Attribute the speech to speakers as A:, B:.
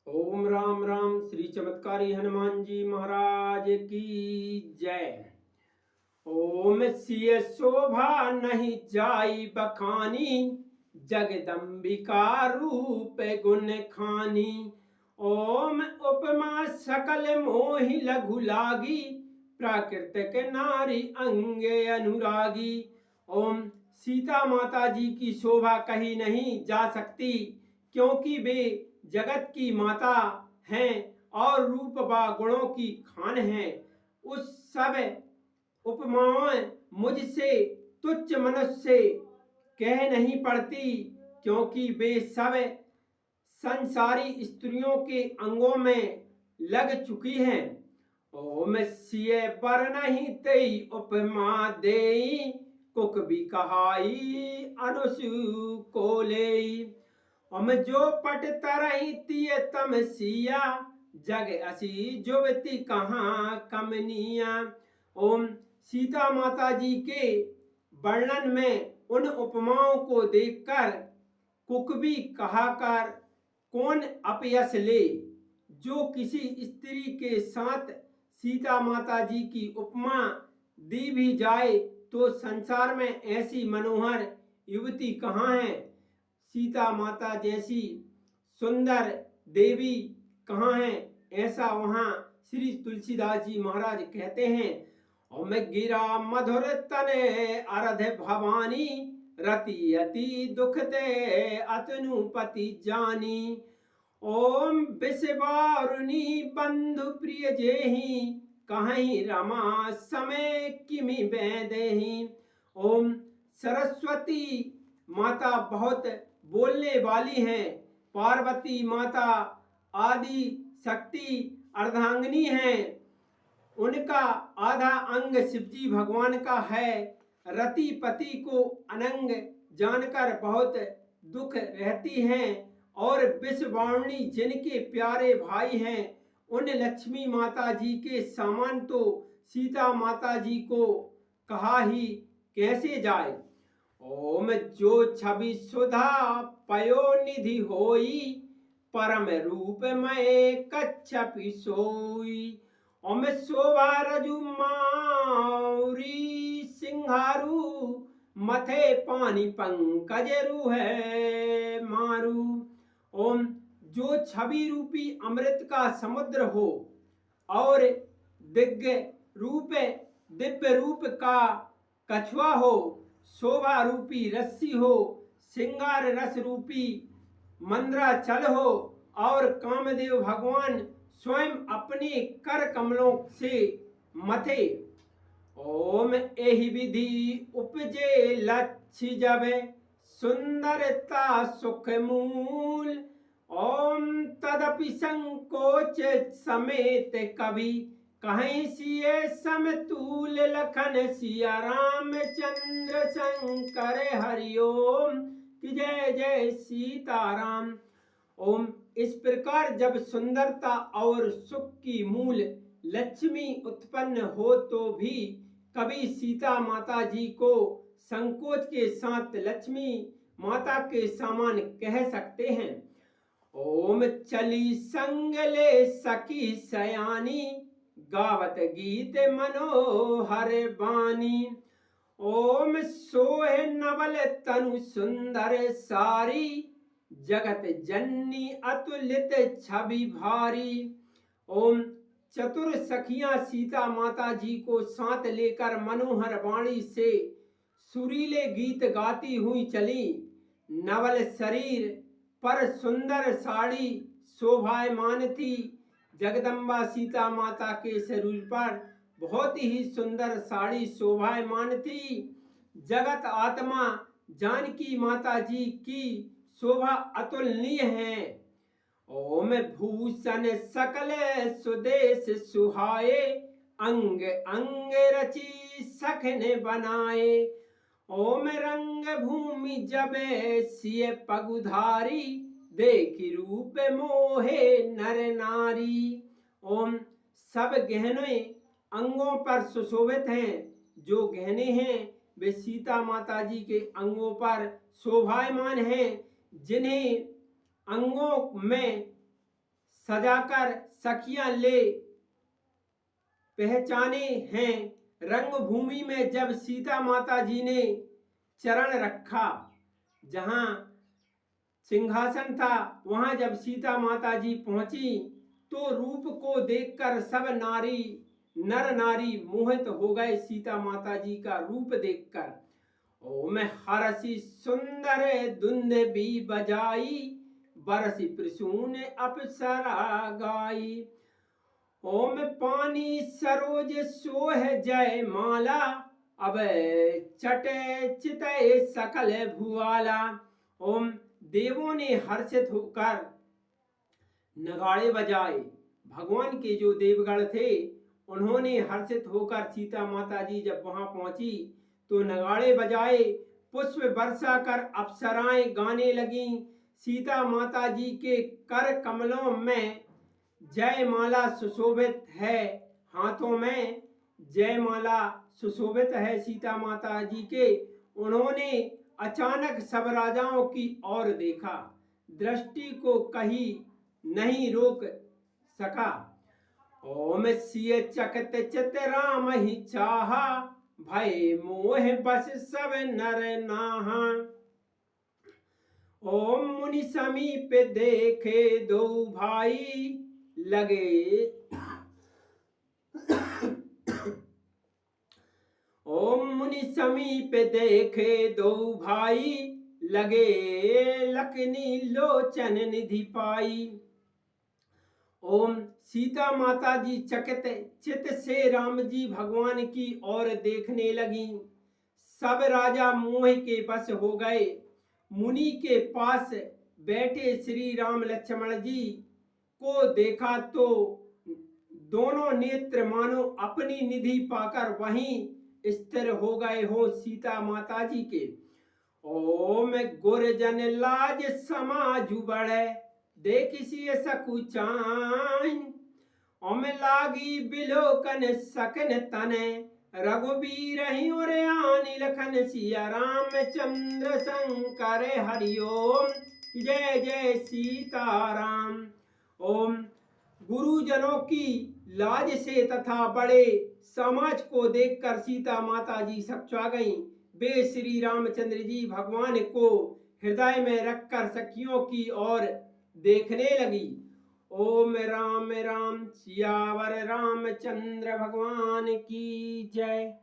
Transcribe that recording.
A: ओम राम राम। श्री चमत्कारी हनुमान जी महाराज की जय। ओम सिय शोभा नहीं जाई बखानी, जगदम्बिका रूप गुण खानी। ओम उपमा सकल मोहि लघु लागी, प्राकृतिक नारी अंगे अनुरागी। ओम सीता माता जी की शोभा कही नहीं जा सकती, क्योंकि वे जगत की माता हैं और रूप व गुणों की खान हैं। उस सब उपमाएं मुझसे तुच्छ मनुष्य कह नहीं पड़ती, क्योंकि वे सब संसारी स्त्रियों के अंगों में लग चुकी हैं। ओम सिय बर नहीं तेई उपमा देई, कुक भी कहाई अनुसु को लेई। ओम जो पट तरही तिय तम सिया, जग असी जुवती कहाँ कमनिया। ओम सीता माता जी के वर्णन में उन उपमाओं को देखकर कुकबी कहाकर कौन अपयश ले। जो किसी स्त्री के साथ सीता माता जी की उपमा दी भी जाए तो संसार में ऐसी मनोहर युवती कहाँ है, सीता माता जैसी सुंदर देवी कहाँ है, ऐसा वहाँ श्री तुलसीदास जी महाराज कहते हैं। ओम गिरा मधुर तने अरध भवानी, रति अति दुख ते अतनुपति जानी। ओम विषवारुणी बंधु प्रिय जेहि, कहीं रमा समय किमि बैदेहि। ओम सरस्वती माता बहुत बोलने वाली हैं, पार्वती माता आदि शक्ति अर्धांगिनी हैं, उनका आधा अंग शिवजी भगवान का है। रति पति को अनंग जानकर बहुत दुख रहती हैं, और विषवारुणी जिनके प्यारे भाई हैं, उन लक्ष्मी माता जी के समान तो सीता माता जी को कहा ही कैसे जाए। ओम जो छवि सुधा पयो निधि होई, परम रूप में कच्छपि सोई। ओम शोभा रजु माउरी सिंहारू, मथे पानी पंकज है मारू। ओम जो छवि रूपी अमृत का समुद्र हो, और दिव्य रूप का कछुआ हो, शोभा रूपी रस्सी हो, सिंगार रस रूपी मंद्राचल हो, और कामदेव भगवान स्वयं अपने कर कमलों से मथे। ओम एहि विधि उपजे लक्ष्य जब, सुंदरता सुख मूल। ओम तदपि संकोच समेत कवि, कहीं सिय समतूल लखन सिया रामचंद्र शंकर हरिओम की जय जय सीताराम। ओम इस प्रकार जब सुंदरता और सुख की मूल लक्ष्मी उत्पन्न हो तो भी कभी सीता माता जी को संकोच के साथ लक्ष्मी माता के समान कह सकते हैं। ओम चली संग ले सखी सयानी, गावत गीत मनोहर बानी। ओम सोहे नवल तनु सुंदर सारी, जगत जननी अतुलित छवि भारी। ओम चतुर सखियां सीता माता जी को साथ लेकर मनोहर वाणी से सुरीले गीत गाती हुई चली। नवल शरीर पर सुंदर साड़ी शोभायमान थी। जगदम्बा सीता माता के शरीर पर बहुत ही सुंदर साड़ी शोभायमान थी। जगत आत्मा जानकी माता जी की शोभा अतुलनीय है। ओम भूषण सकल सुदेश सुहाए, अंग अंग रची सखने बनाए। ओम रंग भूमि जब सिय पगुधारी, देखी रूप मोहे नर नारी। ओम सब गहने अंगों पर सुशोभित हैं। जो गहने हैं वे सीता माता जी के अंगों पर शोभायमान हैं, जिन्हें अंगों में सजाकर सखियां ले पहचाने हैं। रंगभूमि में जब सीता माता जी ने चरण रखा, जहां सिंहासन था, वहां जब सीता माता जी पहुंची तो रूप को देखकर सब नर नारी मोहित हो गए सीता माता जी का रूप देखकर। ओम हरसी सुंदर धुंध भी बजाई, बरसी प्रसून अप्सरा गाई। ओम पानी सरोज सोह जय माला, अब चटे चितय सकल भुआला। ओम देवों ने हर्षित होकर नगाड़े बजाए। भगवान के जो देवगण थे उन्होंने हर्षित होकर सीता माता जी जब वहां पहुंची तो नगाड़े बजाए, पुष्प वर्षा कर अप्सराएं गाने लगी। सीता माता जी के कर कमलों में जयमाला सुशोभित है, हाथों में जयमाला सुशोभित है सीता माता जी के। उन्होंने अचानक सब राजाओं की ओर देखा, दृष्टि को कहीं नहीं रोक सका। ओम सिय चकत चित राम ही चाहा, भय मोह बस सब नर नाहा। ओम मुनि समीप देखे दो भाई, लगे ओम मुनि समीप देखे दो भाई, लगे लखनी लोचन निधि पाई। ओम सीता माता जी चकित चित से राम जी भगवान की ओर देखने लगी। सब राजा मोह के बस हो गए। मुनि के पास बैठे श्री राम लक्ष्मण जी को देखा तो दोनों नेत्र मानो अपनी निधि पाकर वहीं स्थिर हो गए हो सीता माता जी के। ओम गुरजन लाज समाजु बढ़े, देखिसी सकुचान। ओम लागी बिलोकन सकन तने, रघुबीर आनि लखन सिया रामचंद्र शंकर हरिओम। जय जय सीताराम। ओम गुरुजनों की लाज से तथा बड़े समाज को देखकर सीता माता जी सकचा गईं। वे श्री रामचंद्र जी भगवान को हृदय में रखकर सखियों की ओर देखने लगी। ओम राम राम सियावर रामचंद्र भगवान की जय।